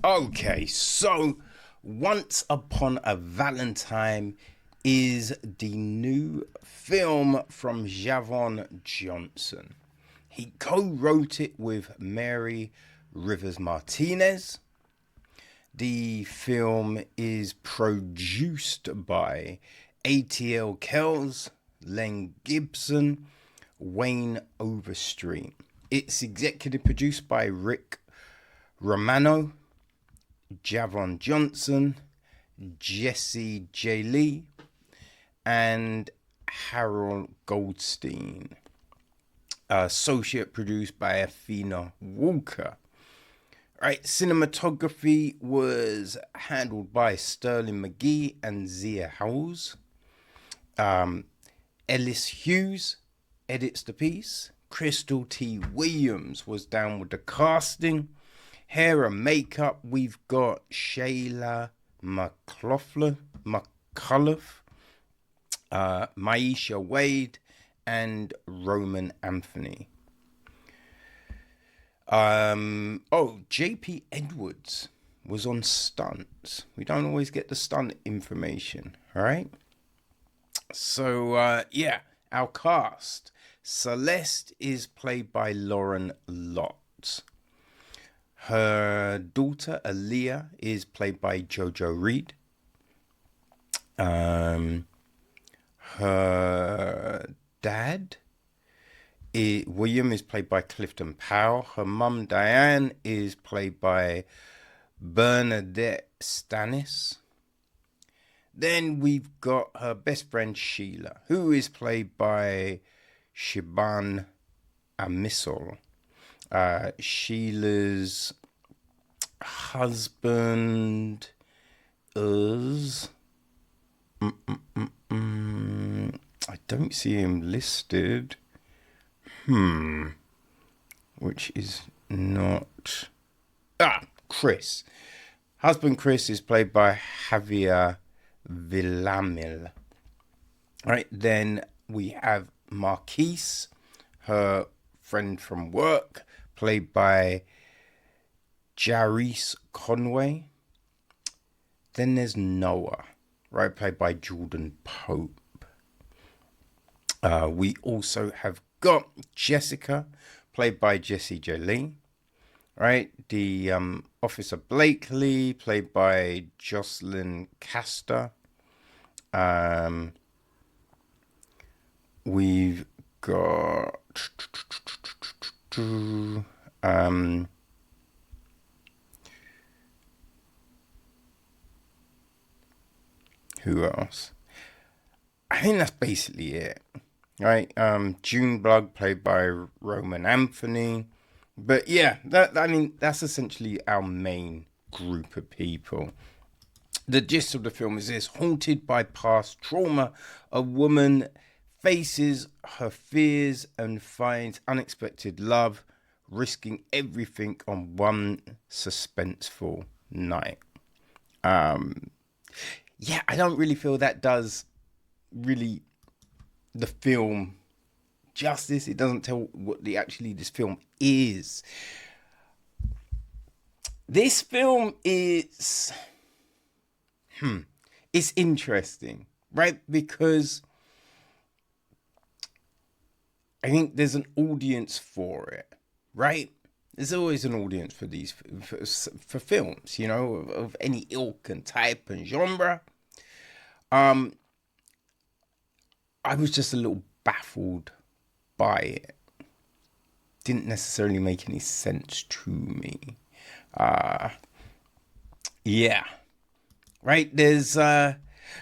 Okay, so Once Upon a Valentine is the new film from Javon Johnson. He co-wrote it with Mary Rivers-Martinez. The film is produced by ATL Kells, Len Gibson, Wayne Overstreet. It's executive produced by Rick Romano, Javon Johnson, Jesse J. Lee, and Harold Goldstein. Associate produced by Athena Walker. Right, cinematography was handled by Sterling McGee and Zia Howes. Ellis Hughes edits the piece. Crystal T. Williams was down with the casting. Hair and makeup, we've got Shayla McCullough, Maisha Wade, and Roman Anthony. JP Edwards was on stunts. We don't always get the stunt information, all right? So, our cast. Celeste is played by Loren Lott. Her daughter, Aaliyah, is played by Jojo Reed. Her dad, William, is played by Clifton Powell. Her mum, Diane, is played by Bernadette Stanis. Then we've got her best friend, Sheila, who is played by Shiban Amisol. Sheila's husband is... I don't see him listed. Which is not... Chris. Husband Chris is played by Javier Villamil. Right, then we have Marquise, her friend from work, played by Jarice Conway. Then there's Noah, right, played by Jordan Pope. We also have got Jessica, played by Jessie J. Lee. Right, the Officer Blakely, played by Jocelyn Castor. We've got who else? I think that's basically it. Right, June Bug, played by Roman Anthony. But yeah, that's essentially our main group of people. The gist of the film is this: haunted by past trauma, a woman faces her fears and finds unexpected love, risking everything on one suspenseful night. I don't really feel that does really the film justice. It doesn't tell what this film is. This film is it's interesting, right? Because I think there's an audience for it, right? There's always an audience for these for films, of any ilk and type and genre. I was just a little baffled by it. Didn't necessarily make any sense to me. Right, there's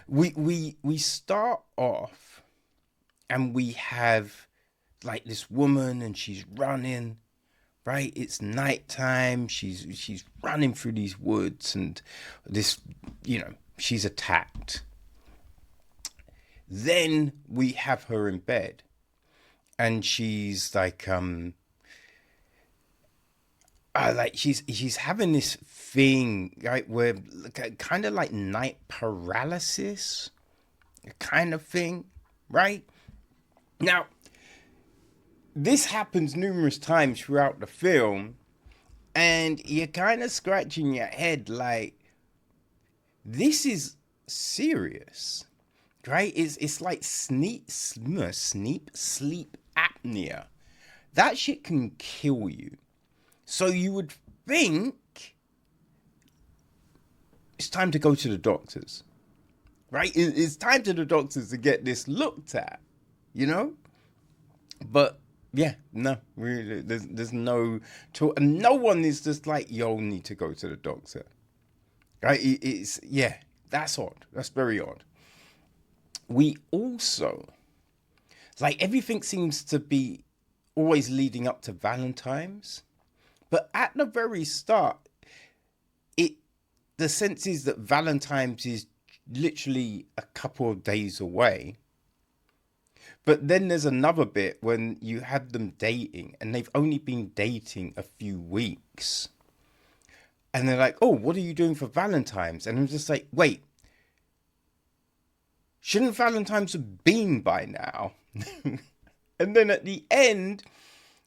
we start off and we have like this woman and she's running, right? It's nighttime, she's running through these woods and this, she's attacked. Then we have her in bed and she's like she's having this thing, right, where kind of like night paralysis kind of thing, right? Now, this happens numerous times throughout the film, And you're kind of scratching your head like, this is serious, right? It's like sleep apnea. That shit can kill you. So you would think it's time to go to the doctors, right? It's time to the doctors to get this looked at, you know? But yeah, no, really, there's no talk, and no one is just like, yo, need to go to the doctor, right? It's yeah, that's odd. That's very odd. We also, like, everything seems to be always leading up to Valentine's, but at the very start, it the sense is that Valentine's is literally a couple of days away. But then there's another bit when you have them dating and they've only been dating a few weeks. And they're like, oh, what are you doing for Valentine's? And I'm just like, wait, shouldn't Valentine's have been by now? And then at the end,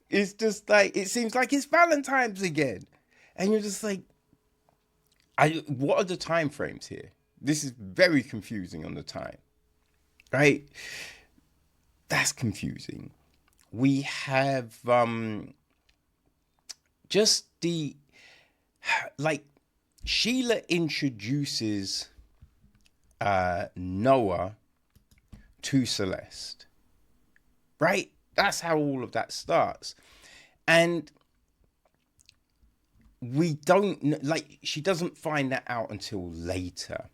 it's just like, it seems like it's Valentine's again. And you're just like, what are the time frames here? This is very confusing on the time, right? That's confusing. We have just the, like, Sheila introduces Noah to Celeste, right? That's how all of that starts. And we don't, like, she doesn't find that out until later.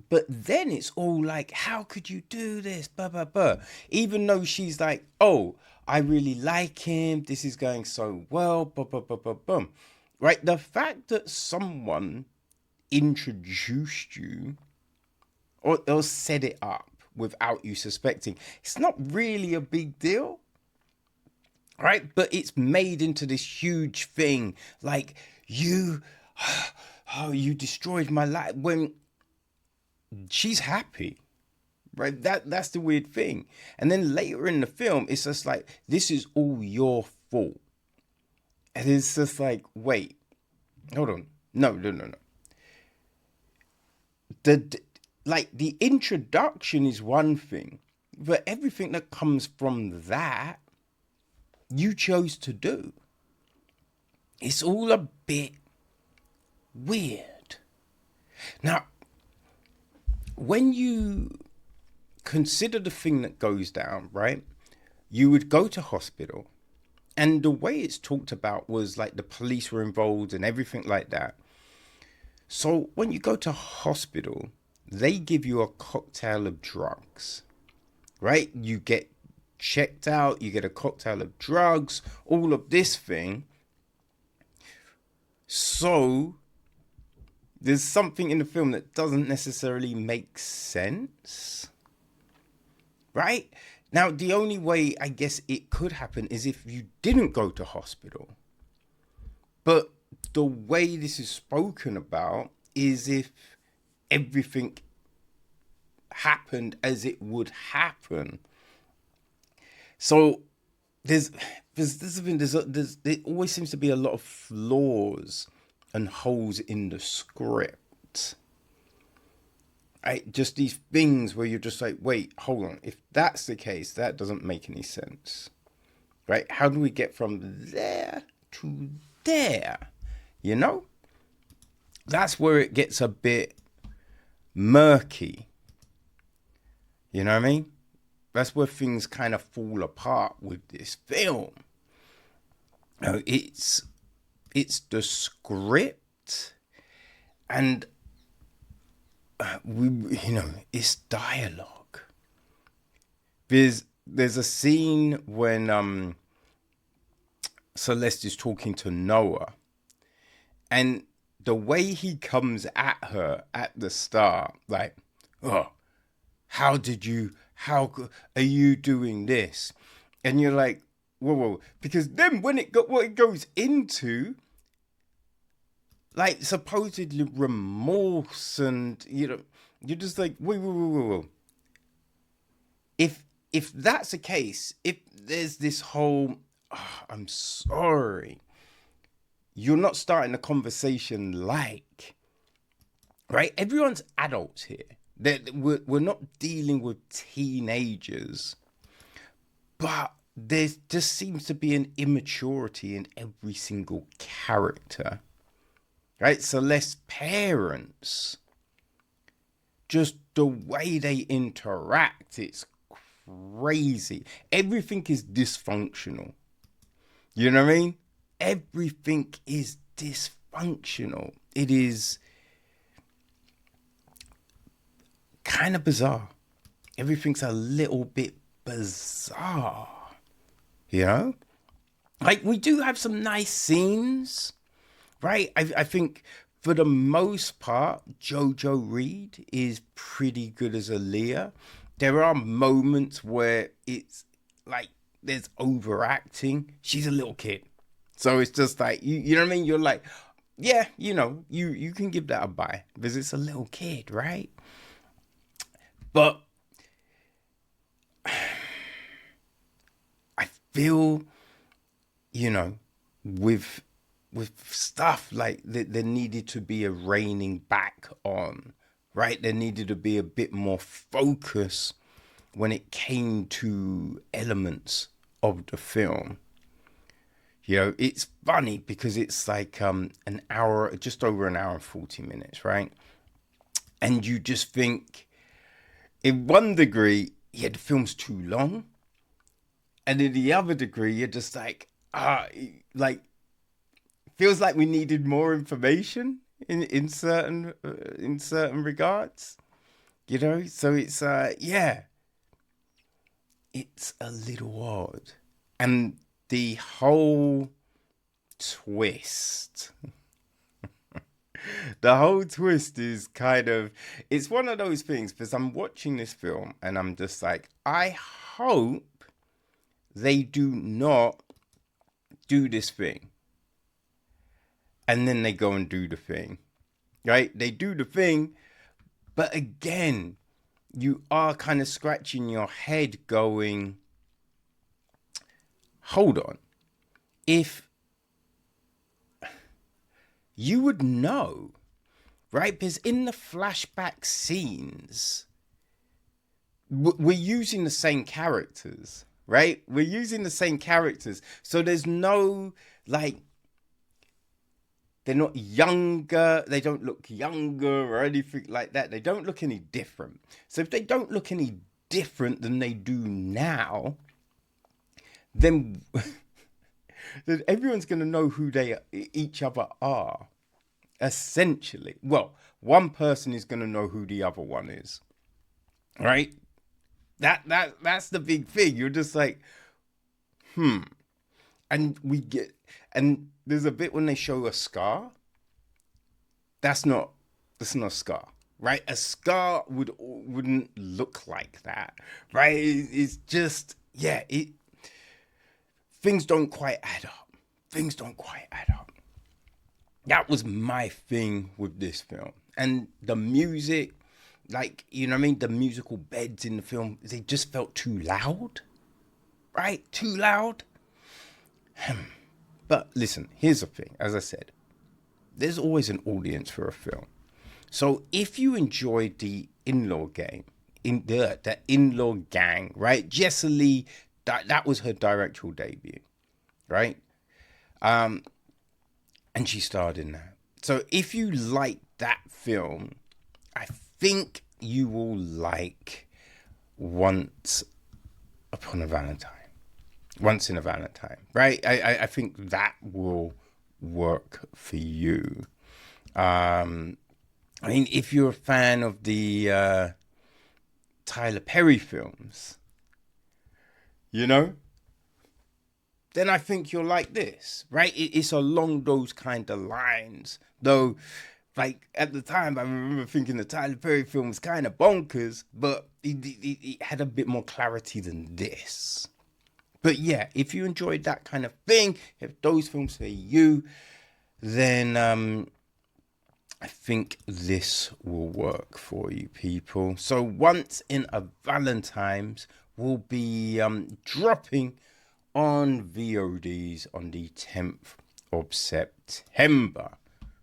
But then it's all like, how could you do this? Blah, blah, blah. Even though she's like, oh, I really like him. This is going so well. Blah, blah, blah, blah, blah. Right? The fact that someone introduced you or set it up without you suspecting, it's not really a big deal. Right? But it's made into this huge thing. Like, you destroyed my life. When she's happy, right? That's the weird thing. And then later in the film, it's just like, this is all your fault. And it's just like, wait, hold on. No. The introduction is one thing, but everything that comes from that, you chose to do. It's all a bit weird. Now, when you consider the thing that goes down, right? You would go to hospital, and the way it's talked about was like the police were involved and everything like that. So when you go to hospital, they give you a cocktail of drugs, right? You get checked out, you get a cocktail of drugs, all of this thing. So there's something in the film that doesn't necessarily make sense, right? Now, the only way I guess it could happen is if you didn't go to hospital. But the way this is spoken about is if everything happened as it would happen. So there always seems to be a lot of flaws and holes in the script. Just these things where you're just like, wait, hold on. If that's the case, that doesn't make any sense, right? How do we get from there to there? You know? That's where it gets a bit murky. You know what I mean? That's where things kind of fall apart with this film. It's the script, and it's dialogue. There's a scene when Celeste is talking to Noah, and the way he comes at her at the start, like, oh, how are you doing this? And you're like, whoa, because then when it goes into, like, supposedly remorse, and you're just like, whoa. If that's the case, if there's this whole, oh, I'm sorry, you're not starting a conversation like, right? Everyone's adults here. We're not dealing with teenagers, but there just seems to be an immaturity in every single character, right? Celeste's parents, just the way they interact, it's crazy. Everything is dysfunctional. You know what I mean? Everything is dysfunctional. It is kind of bizarre. Everything's a little bit bizarre. You know? Like, we do have some nice scenes, right? I think for the most part, Jojo Reed is pretty good as Aaliyah. There are moments where it's like there's overacting. She's a little kid. So it's just like, you know what I mean? You're like, yeah, you know, you can give that a buy because it's a little kid, right? But I feel, you know, with stuff like there needed to be a reining back on, right? There needed to be a bit more focus when it came to elements of the film. You know, it's funny because it's like an hour, just over an hour and 40 minutes, right? And you just think, in one degree, yeah, the film's too long. And in the other degree, you're just like, like, feels like we needed more information in certain regards. You know, so it's yeah, it's a little odd. And the whole twist, the whole twist is kind of, it's one of those things because I'm watching this film and I'm just like, I hope they do not do this thing. And then they go and do the thing, right? They do the thing, but again, you are kind of scratching your head going, hold on. If you would know, right? Because in the flashback scenes, we're using the same characters, right? We're using the same characters. So there's no, like, they're not younger. They don't look younger or anything like that. They don't look any different. So if they don't look any different than they do now, then everyone's going to know who each other are, essentially. Well, one person is going to know who the other one is, right? That's the big thing. You're just like, and there's a bit when they show a scar. That's not Scar, right? A scar wouldn't look like that, right? It's just, yeah, things don't quite add up. Things don't quite add up. That was my thing with this film. And the music, like, you know what I mean? The musical beds in the film, they just felt too loud, right? Too loud. But listen, here's the thing. As I said, there's always an audience for a film. So if you enjoyed the In-Law Gang, the In-Law Gang, right? Jessa Lee, that was her directorial debut, right? And she starred in that. So if you like that film, I think you will like Once in a Valentine, right? I think that will work for you. I mean, if you're a fan of the Tyler Perry films, you know, then I think you'll like this, right? It's along those kind of lines. Though, like, at the time, I remember thinking the Tyler Perry film was kind of bonkers, but it had a bit more clarity than this. But yeah, if you enjoyed that kind of thing, if those films are you, then I think this will work for you, people. So Once in a Valentine's will be dropping on VODs on the 10th of September.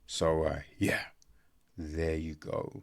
So, yeah, there you go.